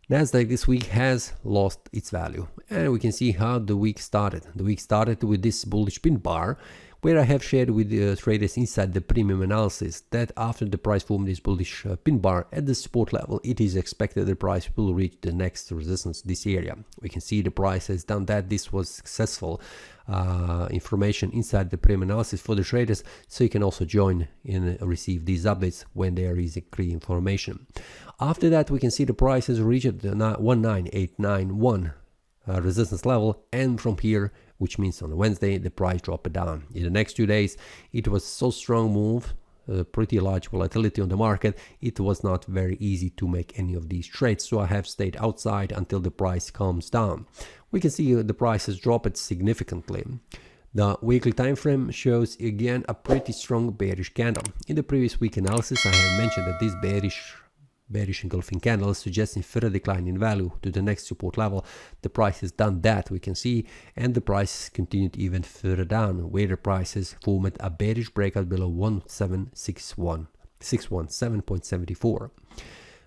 NASDAQ this week has lost its value, and we can see how the week started. The week started with this bullish pin bar, where I have shared with the traders inside the premium analysis that after the price formed this bullish pin bar at the support level, it is expected the price will reach the next resistance, this area. We can see the price has done that. This was successful information inside the premium analysis for the traders, so you can also join and receive these updates when there is a clear information. After that, we can see the price has reached the 19891 resistance level, and from here, which means on Wednesday, the price dropped down. In the next 2 days, it was so strong move, pretty large volatility on the market. It was not very easy to make any of these trades, so I have stayed outside until the price calms down. We can see the price has dropped significantly. The weekly time frame shows again a pretty strong bearish candle. In the previous week analysis, I have mentioned that this bearish engulfing candle suggesting further decline in value to the next support level. The price has done that, we can see, and the price continued even further down, where the prices formed a bearish breakout below 17617.74.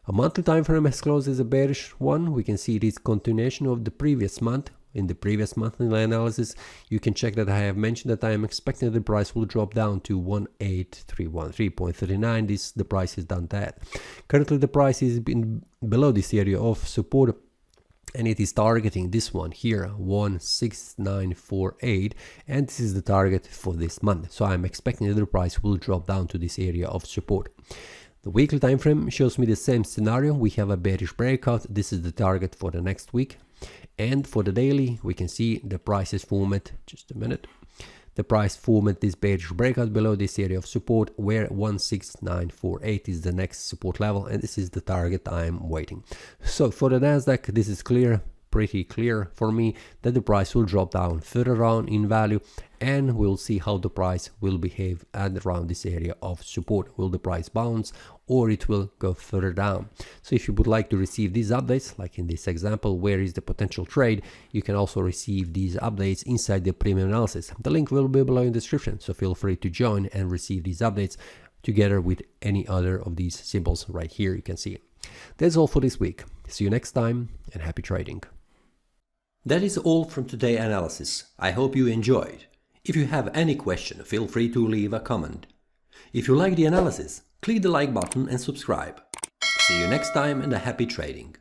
A monthly time frame has closed as a bearish one. We can see it is continuation of the previous month. In the previous monthly analysis, you can check that I have mentioned that I am expecting the price will drop down to 18313.39. The price has done that. Currently, the price is been below this area of support, and it is targeting this one here, 16948, and this is the target for this month. So I'm expecting that the price will drop down to this area of support. The weekly time frame shows me the same scenario. We have a bearish breakout. This is the target for the next week. And for the daily, we can see the price is formed, just a minute. The price formed this bearish breakout below this area of support, where 16948 is the next support level, and this is the target I am waiting. So for the NASDAQ, this is clear, pretty clear for me, that the price will drop down further on in value, and we'll see how the price will behave at around this area of support. Will the price bounce, or it will go further down? So if you would like to receive these updates, like in this example, where is the potential trade, you can also receive these updates inside the premium analysis. The link will be below in the description, so feel free to join and receive these updates together with any other of these symbols right here. You can see it. That's all for this week. See you next time, and happy trading. That is all from today's analysis. I hope you enjoyed. If you have any question, feel free to leave a comment. If you like the analysis, click the like button and subscribe. See you next time, and a happy trading.